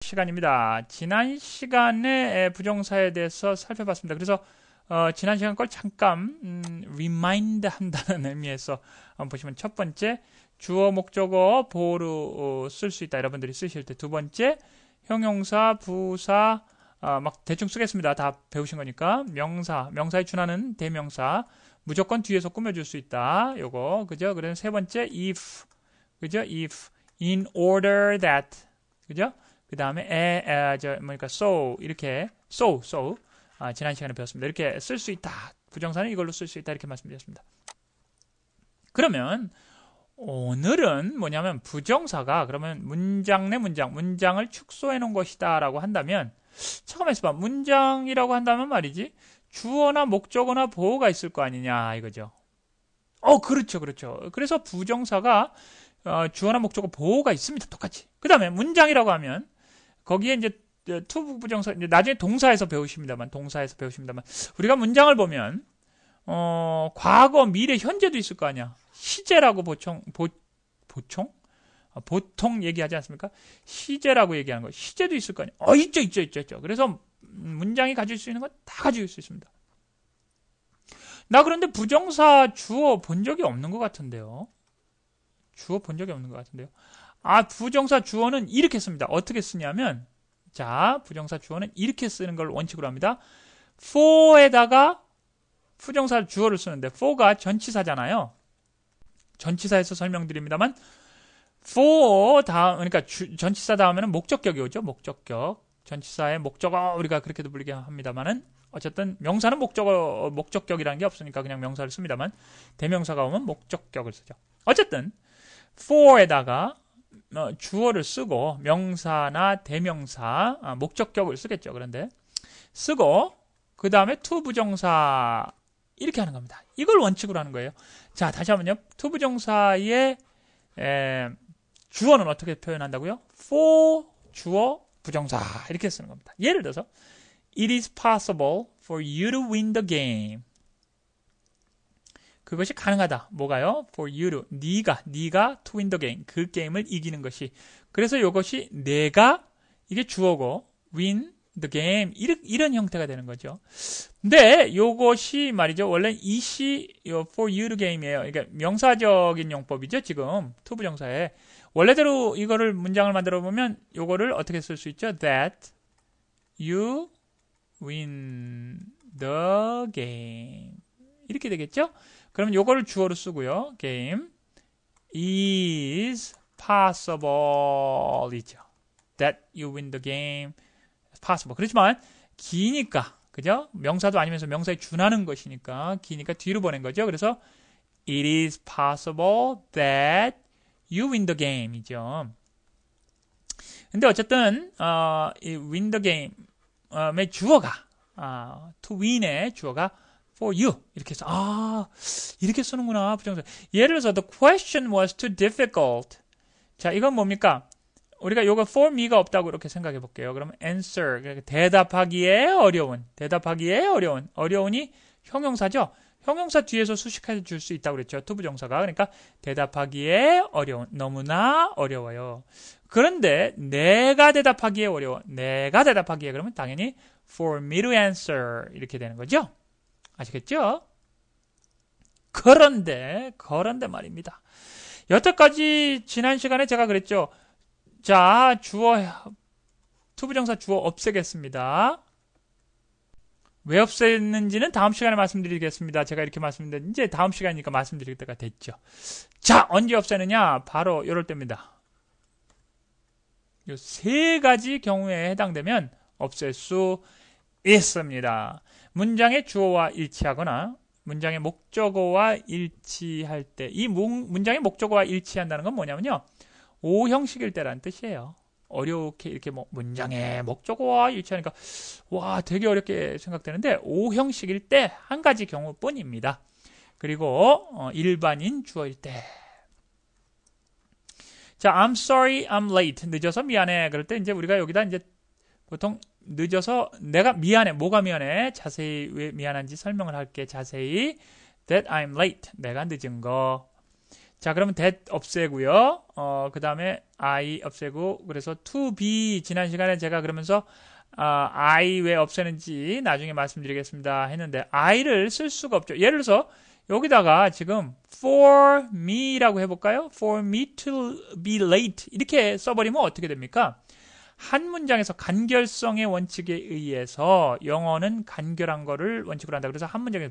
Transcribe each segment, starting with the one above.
시간입니다. 지난 시간에 부정사에 대해서 살펴봤습니다. 그래서 지난 시간 걸 잠깐 remind 한다는 의미에서 한번 보시면 첫 번째 주어 목적어 보호로 쓸 수 있다. 여러분들이 쓰실 때 두 번째 형용사 부사 막 대충 쓰겠습니다. 다 배우신 거니까 명사에 준하는 대명사 무조건 뒤에서 꾸며줄 수 있다. 요거 그죠? 그래서 세 번째 if 그죠? if in order that 그죠? 그 다음에 so 이렇게 so 지난 시간에 배웠습니다. 이렇게 쓸 수 있다. 부정사는 이걸로 쓸 수 있다. 이렇게 말씀드렸습니다. 그러면 오늘은 뭐냐면 부정사가 그러면 문장 내 문장을 축소해 놓은 것이다 라고 한다면 잠깐만 있어봐. 문장이라고 한다면 말이지 주어나 목적어나 보어가 있을 거 아니냐 이거죠. 그렇죠. 그래서 부정사가 주어나 목적어 보어가 있습니다. 똑같이. 그 다음에 문장이라고 하면 거기에 이제 to 부정사 이제 나중에 동사에서 배우십니다만 우리가 문장을 보면 과거, 미래, 현재도 있을 거 아니야. 시제라고 보통 얘기하지 않습니까? 시제라고 얘기하는 거. 시제도 있을 거 아니야. 있죠. 그래서 문장이 가질 수 있는 건 다 가질 수 있습니다. 나 그런데 부정사 주어 본 적이 없는 것 같은데요. 부정사 주어는 이렇게 씁니다. 어떻게 쓰냐면 부정사 주어는 이렇게 쓰는 걸 원칙으로 합니다. for에다가 부정사 주어를 쓰는데 for가 전치사잖아요. 전치사에서 설명드립니다만 for 다음 그러니까 전치사 다음에는 목적격이 오죠. 목적격. 전치사의 목적어 우리가 그렇게도 부르게 합니다만은 어쨌든 명사는 목적격이라는 게 없으니까 그냥 명사를 씁니다만 대명사가 오면 목적격을 쓰죠. 어쨌든 for에다가 주어를 쓰고 명사나 대명사 목적격을 쓰겠죠. 그런데 쓰고 그 다음에 to 부정사 이렇게 하는 겁니다. 이걸 원칙으로 하는 거예요. 자 다시 한번요. to 부정사의 주어는 어떻게 표현한다고요? for 주어 부정사 이렇게 쓰는 겁니다. 예를 들어서 It is possible for you to win the game. 그것이 가능하다. 뭐가요? For you to. 네가 to win the game. 그 게임을 이기는 것이. 그래서 이것이 내가 이게 주어고 win the game 이런 형태가 되는 거죠. 근데 이것이 말이죠. 원래 이시 for you to game이에요. 그러니까 명사적인 용법이죠. 지금 to 부정사에 원래대로 이거를 문장을 만들어 보면 이거를 어떻게 쓸 수 있죠? That you win the game 이렇게 되겠죠? 그러면 요거를 주어로 쓰고요. game is possible 이죠. That you win the game is possible. 그렇지만 기니까 그죠? 명사도 아니면서 명사에 준하는 것이니까 기니까 뒤로 보낸 거죠. 그래서 it is possible that you win the game 이죠. 근데 어쨌든 이 win the game 의 주어가 to win의 주어가 for you 이렇게 해서 이렇게 쓰는구나 부정사. 예를 들어서 the question was too difficult. 자 이건 뭡니까? 우리가 요거 for me가 없다고 이렇게 생각해 볼게요. 그러면 answer 대답하기에 어려운이 형용사죠. 형용사 뒤에서 수식해 줄 수 있다고 그랬죠. to 부정사가. 그러니까 대답하기에 너무나 어려워요. 그런데 내가 대답하기에 그러면 당연히 for me to answer 이렇게 되는 거죠. 아시겠죠? 그런데 말입니다. 여태까지 지난 시간에 제가 그랬죠. 자, to 부정사 주어 없애겠습니다. 왜 없앴는지는 다음 시간에 말씀드리겠습니다. 제가 이렇게 말씀드렸는데 이제 다음 시간이니까 말씀드릴 때가 됐죠. 자, 언제 없애느냐? 바로 이럴 때입니다. 이 세 가지 경우에 해당되면 없앨 수 있습니다. 문장의 주어와 일치하거나 문장의 목적어와 일치할 때 이 문장의 목적어와 일치한다는 건 뭐냐면요. 오형식일 때라는 뜻이에요. 어렵게 이렇게 문장의 목적어와 일치하니까 와 되게 어렵게 생각되는데 오형식일 때 한 가지 경우뿐입니다. 그리고 일반인 주어일 때 자, I'm sorry, I'm late. 늦어서 미안해. 그럴 때 이제 우리가 여기다 이제 보통 늦어서 내가 미안해. 뭐가 미안해? 자세히 왜 미안한지 설명을 할게. 자세히 that I'm late. 내가 늦은 거. 자, 그러면 that 없애고요. 그 다음에 I 없애고, 그래서 to be, 지난 시간에 제가 그러면서, I 왜 없애는지 나중에 말씀드리겠습니다 했는데, I를 쓸 수가 없죠. 예를 들어서, 여기다가 지금, for me라고 해볼까요? for me to be late. 이렇게 써버리면 어떻게 됩니까? 한 문장에서 간결성의 원칙에 의해서 영어는 간결한 거를 원칙으로 한다. 그래서 한 문장에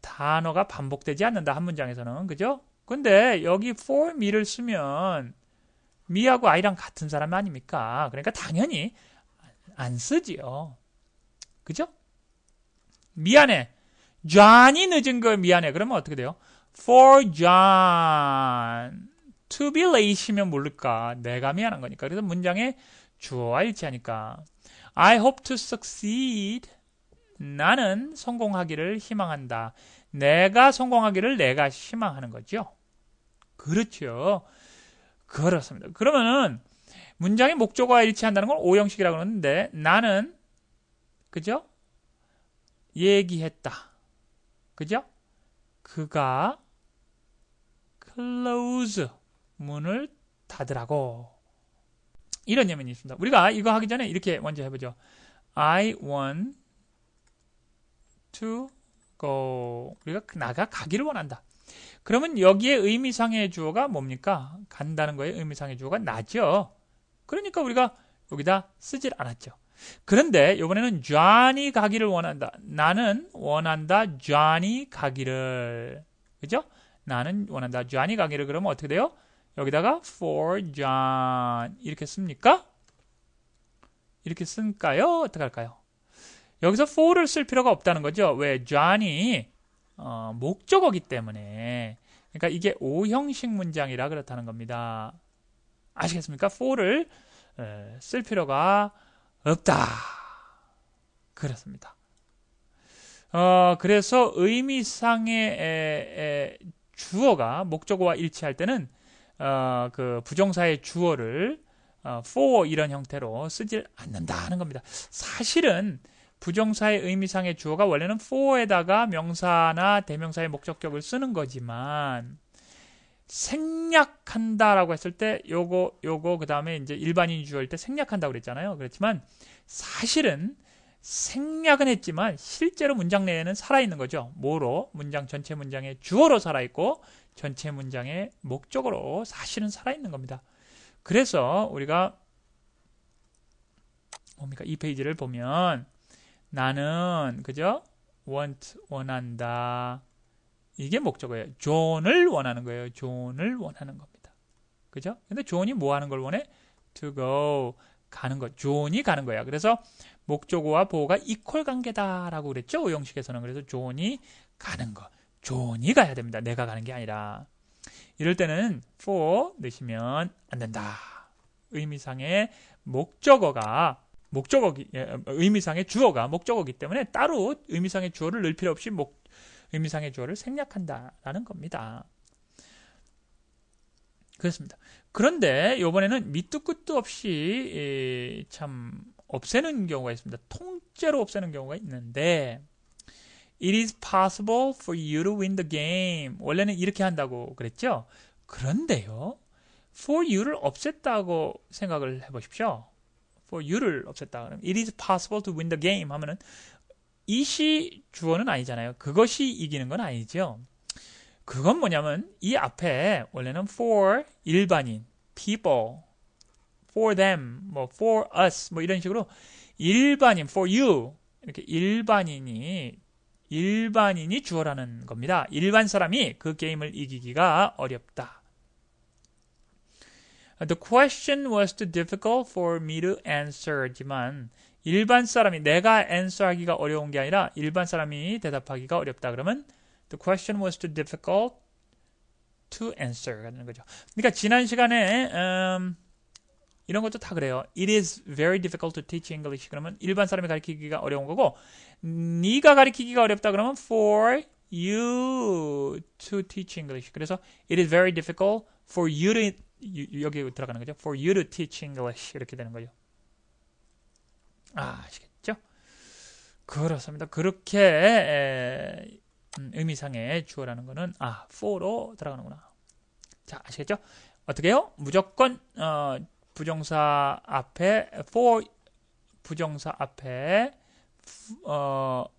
단어가 반복되지 않는다. 한 문장에서는. 그죠? 근데 여기 for me를 쓰면 me하고 I랑 같은 사람 아닙니까? 그러니까 당연히 안 쓰지요. 그죠? 미안해. John이 늦은 거 미안해. 그러면 어떻게 돼요? For John to be late이면 모를까? 내가 미안한 거니까. 그래서 문장에 주어와 일치하니까 I hope to succeed. 나는 성공하기를 희망한다. 내가 성공하기를 내가 희망하는 거죠. 그렇죠. 그렇습니다. 그러면은 문장의 목적어와 일치한다는 건 오형식이라고 그러는데 나는 그죠? 얘기했다. 그죠? 그가 close 문을 닫으라고. 이런 예문이 있습니다. 우리가 이거 하기 전에 이렇게 먼저 해보죠. I want to go. 우리가 나가 가기를 원한다. 그러면 여기에 의미상의 주어가 뭡니까? 간다는 거에 의미상의 주어가 나죠. 그러니까 우리가 여기다 쓰질 않았죠. 그런데 이번에는 John이 가기를 원한다. 나는 원한다. John이 가기를. 그죠? 나는 원한다. John이 가기를. 그러면 어떻게 돼요? 여기다가 for John 이렇게 씁니까? 이렇게 쓸까요? 어떻게 할까요? 여기서 for를 쓸 필요가 없다는 거죠. 왜? John이 목적어기 때문에. 그러니까 이게 오형식 문장이라 그렇다는 겁니다. 아시겠습니까? for를 쓸 필요가 없다. 그렇습니다. 그래서 의미상의 주어가 목적어와 일치할 때는 그 부정사의 주어를 for 이런 형태로 쓰질 않는다는 겁니다. 사실은 부정사의 의미상의 주어가 원래는 for에다가 명사나 대명사의 목적격을 쓰는 거지만 생략한다라고 했을 때 요거 그다음에 이제 일반인 주어일 때 생략한다고 그랬잖아요. 그렇지만 사실은 생략은 했지만 실제로 문장 내에는 살아있는 거죠. 뭐로? 문장 전체 문장의 주어로 살아있고 전체 문장의 목적어로 사실은 살아있는 겁니다. 그래서 우리가 뭡니까? 이 페이지를 보면 나는 그죠? 원한다. 이게 목적어예요. 존을 원하는 거예요. 존을 원하는 겁니다. 그죠? 근데 존이 뭐 하는 걸 원해? to go. 가는 거. 존이 가는 거야. 그래서 목적어와 보어가 이퀄 관계다라고 그랬죠. 오형식에서는. 그래서 존이 가는 거. 존이 가야 됩니다. 내가 가는 게 아니라. 이럴 때는 for 넣으시면 안 된다. 의미상의 목적어가 의미상의 주어가 목적어기 때문에 따로 의미상의 주어를 넣을 필요 없이 의미상의 주어를 생략한다라는 겁니다. 그렇습니다. 그런데 이번에는 밑도 끝도 없이 참 없애는 경우가 있습니다. 통째로 없애는 경우가 있는데 It is possible for you to win the game. 원래는 이렇게 한다고 그랬죠? 그런데요. for you를 없앴다고 생각을 해보십시오. for you를 없앴다. 그러면 It is possible to win the game 하면은 이시 주어는 아니잖아요. 그것이 이기는 건 아니죠. 그건 뭐냐면 이 앞에 원래는 for 일반인, people, for them, 뭐 for us 뭐 이런 식으로 일반인, for you 이렇게 일반인이 주어라는 겁니다. 일반 사람이 그 게임을 이기기가 어렵다. The question was too difficult for me to answer지만 일반 사람이 내가 answer하기가 어려운 게 아니라 일반 사람이 대답하기가 어렵다. 그러면 the question was too difficult to answer가 되는 거죠. 그러니까 지난 시간에 이런 것도 다 그래요. It is very difficult to teach English. 그러면 일반 사람이 가르치기가 어려운 거고 네가 가르치기가 어렵다 그러면 for you to teach English. 그래서 it is very difficult for you to 여기 들어가는 거죠. For you to teach English 이렇게 되는 거죠. 아시겠죠? 그렇습니다. 그렇게 의미상의 주어라는 거는 for로 들어가는구나. 자, 아시겠죠? 어떻게 해요? 무조건 부정사 앞에 for 부정사 앞에 그러니까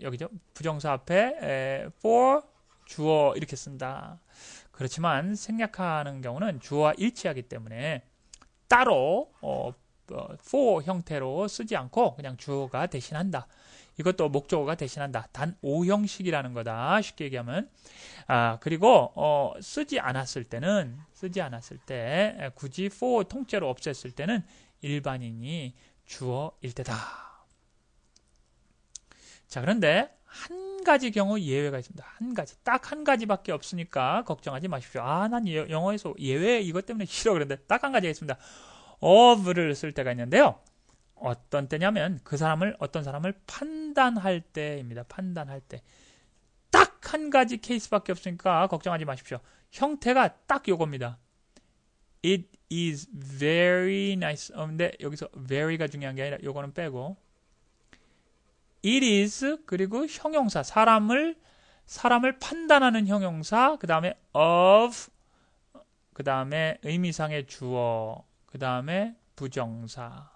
여기죠. 부정사 앞에 for 주어 이렇게 쓴다. 그렇지만 생략하는 경우는 주어와 일치하기 때문에 따로 for 형태로 쓰지 않고 그냥 주어가 대신한다. 이것도 목적어가 대신한다. 단 5형식이라는 거다. 쉽게 얘기하면. 그리고 쓰지 않았을 때 굳이 for 통째로 없앴을 때는 일반인이 주어일 때다. 자, 그런데 한 가지 경우 예외가 있습니다. 한 가지. 딱 한 가지밖에 없으니까 걱정하지 마십시오. 난 영어에서 예외 이것 때문에 싫어. 그런데 딱 한 가지가 있습니다. of를 쓸 때가 있는데요. 어떤 때냐면 어떤 사람을 판단할 때입니다. 판단할 때. 딱 한 가지 케이스밖에 없으니까 걱정하지 마십시오. 형태가 딱 요겁니다. It is very nice. 근데 여기서 very가 중요한 게 아니라 요거는 빼고 it is 그리고 형용사 사람을 판단하는 형용사 그 다음에 of 그 다음에 의미상의 주어 그 다음에 부정사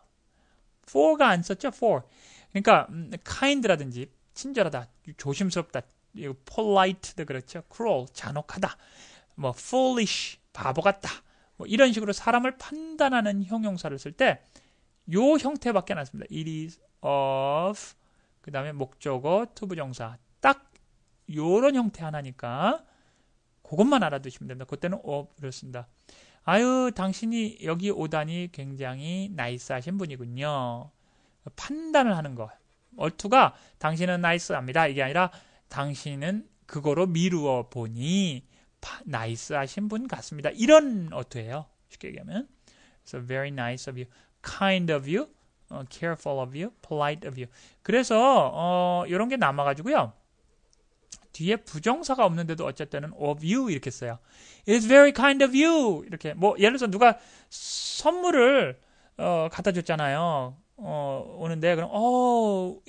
for가 안 썼죠? for 그러니까 kind라든지 친절하다 조심스럽다 polite도 그렇죠? cruel 잔혹하다 뭐 foolish 바보 같다 뭐 이런 식으로 사람을 판단하는 형용사를 쓸 때 요 형태밖에 안 씁니다. it is of 그 다음에 목적어, 투부정사 딱 요런 형태 하나니까 그것만 알아두시면 됩니다. 그때는 of를 쓴다. 아유 당신이 여기 오다니 굉장히 나이스하신 분이군요. 판단을 하는 거. 얼투가 당신은 나이스합니다. 이게 아니라 당신은 그거로 미루어 보니 나이스하신 분 같습니다. 이런 어투예요. 쉽게 얘기하면. So very nice of you, kind of you, careful of you, polite of you. 그래서 이런 게 남아가지고요. 뒤에 부정사가 없는데도 어쨌든 of you 이렇게 써요. It is very kind of you. 이렇게 뭐 예를 들어서 누가 선물을 갖다 줬잖아요. 오는데 그럼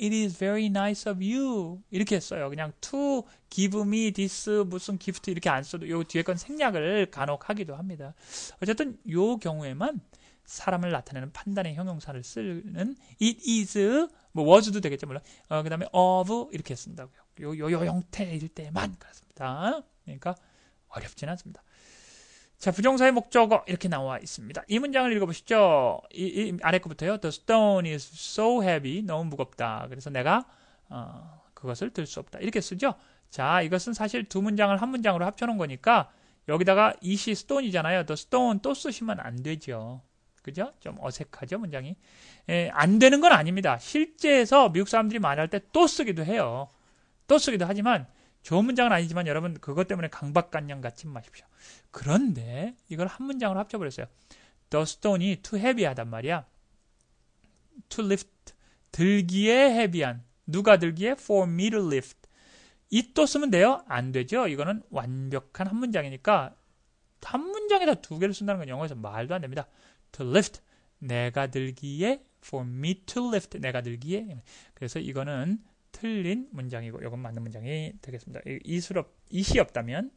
it is very nice of you 이렇게 써요. 그냥 to give me this 무슨 gift 이렇게 안 써도 요 뒤에 건 생략을 간혹 하기도 합니다. 어쨌든 요 경우에만 사람을 나타내는 판단의 형용사를 쓰는 it is 뭐 was도 되겠죠 물론 그 다음에 of 이렇게 쓴다고요. 요 형태일 때만 그렇습니다. 그러니까 어렵진 않습니다. 자, 부정사의 목적어 이렇게 나와 있습니다. 이 문장을 읽어보시죠. 이 아래 거부터요. The stone is so heavy. 너무 무겁다. 그래서 내가 그것을 들 수 없다. 이렇게 쓰죠. 자, 이것은 사실 두 문장을 한 문장으로 합쳐놓은 거니까 여기다가 it이 stone이잖아요. The stone 또 쓰시면 안 되죠. 그죠? 좀 어색하죠, 문장이. 안 되는 건 아닙니다. 실제에서 미국 사람들이 말할 때 또 쓰기도 해요. 또 쓰기도 하지만 좋은 문장은 아니지만 여러분 그것 때문에 강박관념 갖지 마십시오. 그런데 이걸 한 문장으로 합쳐버렸어요. The stone이 too heavy하단 말이야. To lift 들기에 heavy한 누가 들기에 for me to lift 이 또 쓰면 돼요? 안 되죠. 이거는 완벽한 한 문장이니까 한 문장에다 두 개를 쓴다는 건 영어에서 말도 안 됩니다. To lift 내가 들기에 for me to lift 내가 들기에 그래서 이거는 틀린 문장이고 이건 맞는 문장이 되겠습니다. it이 없다면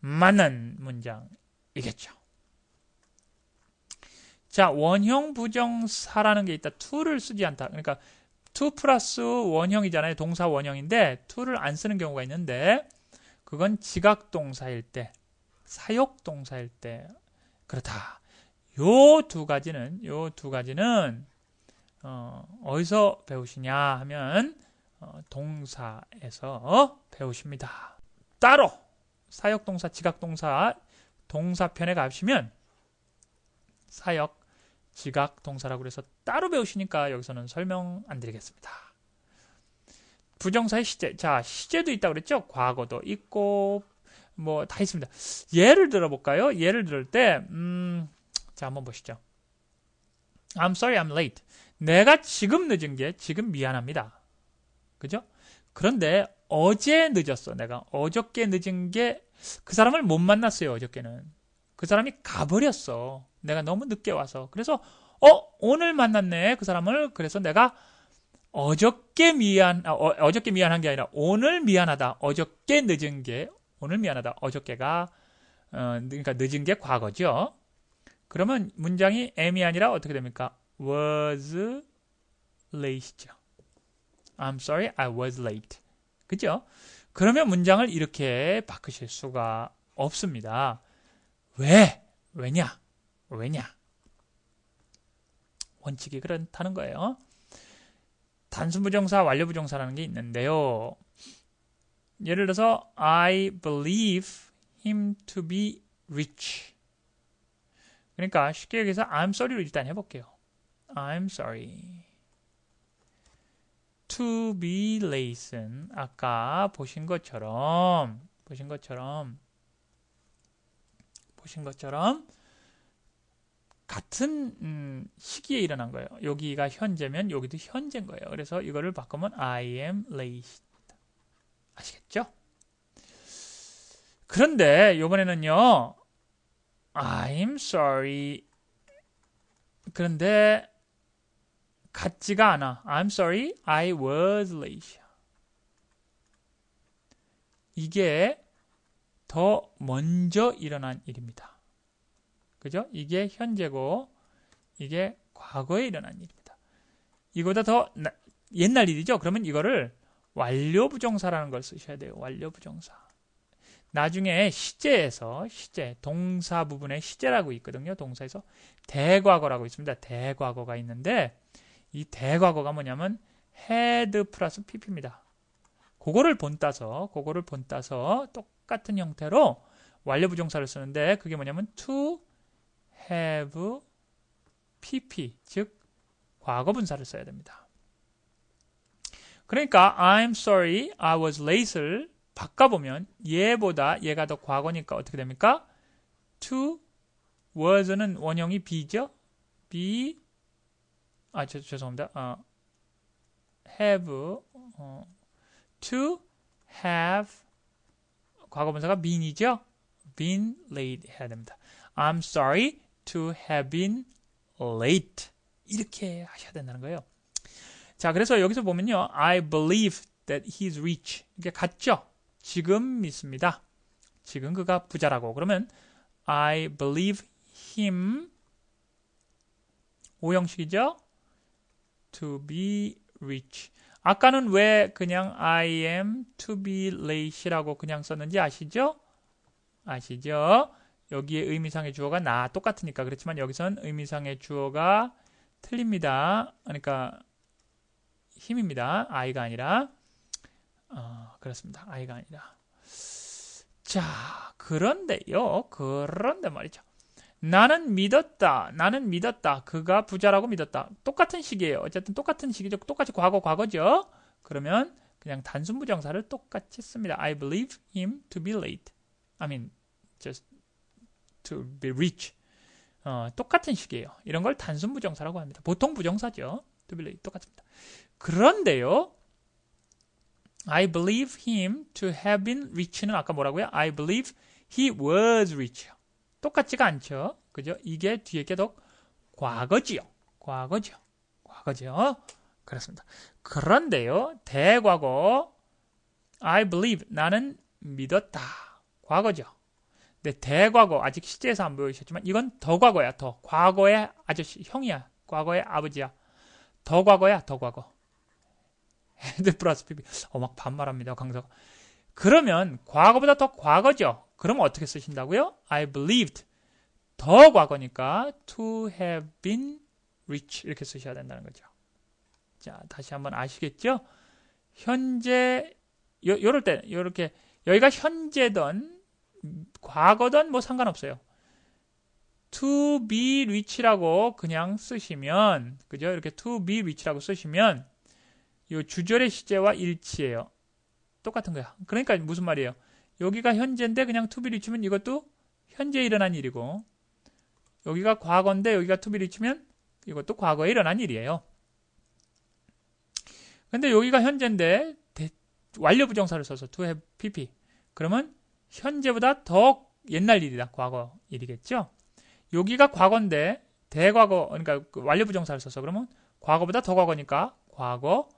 맞는 문장이겠죠. 자, 원형 부정사라는 게 있다. to를 쓰지 않다. 그러니까 to 플러스 원형이잖아요. 동사 원형인데 to를 안 쓰는 경우가 있는데 그건 지각동사일 때, 사역동사일 때 그렇다. 요 두 가지는 어디서 배우시냐 하면 동사에서 배우십니다. 따로 사역동사, 지각동사 동사편에 가시면 사역, 지각동사라고 해서 따로 배우시니까 여기서는 설명 안 드리겠습니다. 부정사의 시제. 자, 시제도 있다고 그랬죠? 과거도 있고 뭐 다 있습니다. 예를 들어볼까요? 예를 들을 때 자, 한번 보시죠. I'm sorry I'm late. 내가 지금 늦은 게 지금 미안합니다. 그죠? 그런데 어제 늦었어. 내가 어저께 늦은 게 그 사람을 못 만났어요. 어저께는. 그 사람이 가버렸어. 내가 너무 늦게 와서. 그래서 오늘 만났네. 그 사람을. 그래서 내가 어저께 미안한 게 아니라 오늘 미안하다. 어저께 늦은 게 오늘 미안하다. 어저께가 그러니까 늦은 게 과거죠. 그러면 문장이 am이 아니라 어떻게 됩니까? was late죠. I'm sorry, I was late. 그죠? 그러면 문장을 이렇게 바꾸실 수가 없습니다. 왜? 왜냐? 원칙이 그렇다는 거예요. 단수부정사, 완료부정사라는 게 있는데요. 예를 들어서 I believe him to be rich. 그러니까 쉽게 얘기해서 I'm sorry로 일단 해볼게요. I'm sorry. To be late는 아까 보신 것처럼 같은 시기에 일어난 거예요. 여기가 현재면 여기도 현재인 거예요. 그래서 이거를 바꾸면 I am late. 아시겠죠? 그런데 이번에는요. I'm sorry. 그런데 같지가 않아. I'm sorry, I was late. 이게 더 먼저 일어난 일입니다. 그죠? 이게 현재고 이게 과거에 일어난 일입니다. 이거보다 더 옛날 일이죠? 그러면 이거를 완료부정사라는 걸 쓰셔야 돼요. 완료부정사. 나중에 시제에서 동사 부분에 시제라고 있거든요. 동사에서 대과거라고 있습니다. 대과거가 있는데 이 대과거가 뭐냐면 had 플러스 pp입니다. 그거를 본따서 똑같은 형태로 완료부정사를 쓰는데 그게 뭐냐면 to have pp, 즉 과거분사를 써야 됩니다. 그러니까 I'm sorry, I was late를 바꿔보면 얘가 더 과거니까 어떻게 됩니까? to was는 원형이 be죠? 죄송합니다. have to have 과거분사가 been이죠? been late 해야 됩니다. I'm sorry to have been late 이렇게 하셔야 된다는 거예요. 자, 그래서 여기서 보면요. I believe that he's rich. 이게 같죠? 지금 믿습니다. 지금 그가 부자라고. 그러면 I believe him 오형식이죠? to be rich. 아까는 왜 그냥 I am to be late이라고 그냥 썼는지 아시죠? 여기에 의미상의 주어가 나 똑같으니까. 그렇지만 여기선 의미상의 주어가 틀립니다. 그러니까 힘입니다. I가 아니라 그렇습니다. I가 아니라. 자, 그런데 말이죠. 나는 믿었다. 그가 부자라고 믿었다. 똑같은 식이에요. 어쨌든 똑같은 식이죠. 똑같이 과거죠. 그러면 그냥 단순부정사를 똑같이 씁니다. I believe him to be late. I mean, just to be rich. 똑같은 식이에요. 이런 걸 단순부정사라고 합니다. 보통 부정사죠. to be late. 똑같습니다. 그런데요. I believe him to have been rich는 아까 뭐라고요? I believe he was rich. 똑같지가 않죠. 그죠? 이게 뒤에 게 더 과거지요. 그렇습니다. 그런데요. 대과거 I believe 나는 믿었다. 과거죠. 근데 대과거 아직 시제에서 안 보이셨지만 이건 더 과거야. 더 과거의 아저씨 형이야. 과거의 아버지야. 더 과거야. 헤드 플러스 PP. 막 반말합니다. 강사가. 그러면 과거보다 더 과거죠. 그러면 어떻게 쓰신다고요? I believed. 더 과거니까 to have been rich 이렇게 쓰셔야 된다는 거죠. 자, 다시 한번 아시겠죠? 현재 요럴 때 요렇게 여기가 현재든 과거든 뭐 상관없어요. to be rich라고 그냥 쓰시면 그죠? 이렇게 to be rich라고 쓰시면 이 주절의 시제와 일치해요. 똑같은 거야. 그러니까 무슨 말이에요? 여기가 현재인데 그냥 to be rich면 이것도 현재 일어난 일이고 여기가 과거인데 여기가 to be rich면 이것도 과거에 일어난 일이에요. 근데 여기가 현재인데 완료부정사를 써서 to have pp. 그러면 현재보다 더 옛날 일이다. 과거 일이겠죠? 여기가 과거인데 대과거 그러니까 완료부정사를 써서 그러면 과거보다 더 과거니까 과거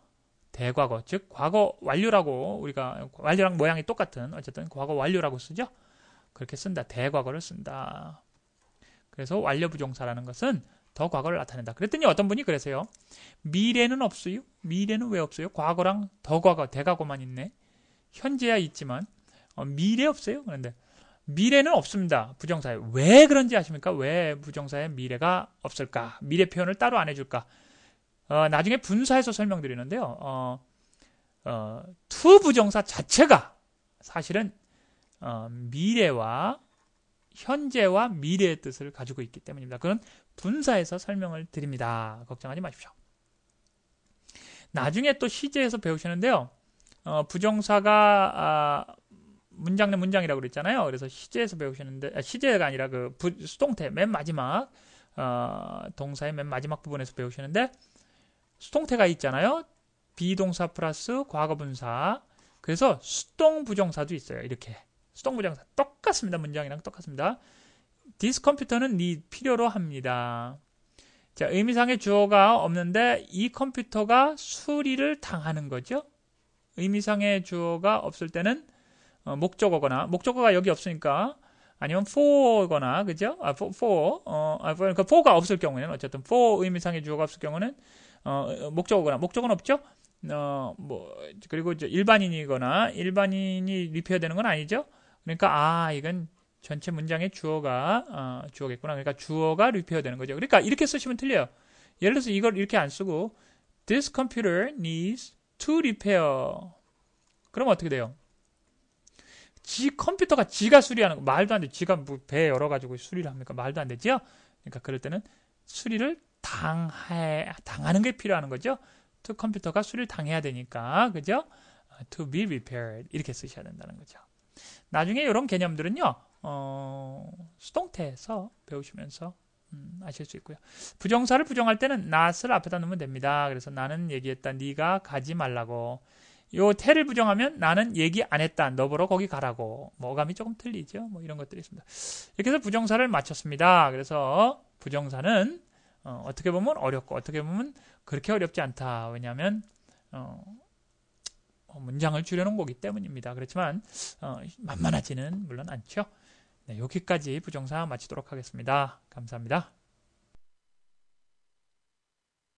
대과거, 즉 과거 완료라고 우리가 완료랑 모양이 똑같은 어쨌든 과거 완료라고 쓰죠. 그렇게 쓴다. 대과거를 쓴다. 그래서 완료 부정사라는 것은 더 과거를 나타낸다. 그랬더니 어떤 분이 그러세요. 미래는 없어요? 미래는 왜 없어요? 과거랑 더 과거, 대과거만 있네. 현재야 있지만 미래 없어요? 그런데 미래는 없습니다. 부정사에. 왜 그런지 아십니까? 왜 부정사에 미래가 없을까? 미래 표현을 따로 안 해줄까? 나중에 분사해서 설명드리는데요. to 부정사 자체가 사실은 미래와 현재와 미래의 뜻을 가지고 있기 때문입니다. 그건 분사해서 설명을 드립니다. 걱정하지 마십시오. 나중에 또 시제에서 배우시는데요. 부정사가 문장 내 문장이라고 그랬잖아요. 그래서 시제에서 배우시는데 시제가 아니라 그 수동태 맨 마지막 동사의 맨 마지막 부분에서 배우시는데 수동태가 있잖아요. 비동사 플러스 과거분사. 그래서 수동부정사도 있어요. 이렇게 수동부정사 똑같습니다. 문장이랑 똑같습니다. This 컴퓨터는 필요로 합니다. 자, 의미상의 주어가 없는데 이 컴퓨터가 수리를 당하는 거죠. 의미상의 주어가 없을 때는 목적어거나 목적어가 여기 없으니까 아니면 for거나 그죠? 그러니까 for가 없을 경우에는 어쨌든 for 의미상의 주어가 없을 경우는 목적어거나 목적어는 없죠? 그리고 이제 일반인이거나 일반인이 리페어되는 건 아니죠? 그러니까 이건 전체 문장의 주어겠구나. 그러니까 주어가 리페어되는 거죠. 그러니까 이렇게 쓰시면 틀려요. 예를 들어서 이걸 이렇게 안 쓰고 This computer needs to repair. 그럼 어떻게 돼요? 컴퓨터가 지가 수리하는 거 말도 안 돼. 지가 뭐 배 열어가지고 수리를 합니까? 말도 안 되죠? 그러니까 그럴 때는 수리를 당하는 게 필요한 거죠. to 컴퓨터가 수리를 당해야 되니까 그죠? to be repaired 이렇게 쓰셔야 된다는 거죠. 나중에 이런 개념들은요. 수동태에서 배우시면서 아실 수 있고요. 부정사를 부정할 때는 not을 앞에다 넣으면 됩니다. 그래서 나는 얘기했다. 네가 가지 말라고. 요 태를 부정하면 나는 얘기 안 했다. 너 보러 거기 가라고. 어감이 조금 틀리죠. 뭐 이런 것들이 있습니다. 이렇게 해서 부정사를 마쳤습니다. 그래서 부정사는 어떻게 보면 어렵고 어떻게 보면 그렇게 어렵지 않다. 왜냐하면 문장을 줄여놓은 거기 때문입니다. 그렇지만 만만하지는 물론 않죠. 네, 여기까지 부정사 마치도록 하겠습니다. 감사합니다.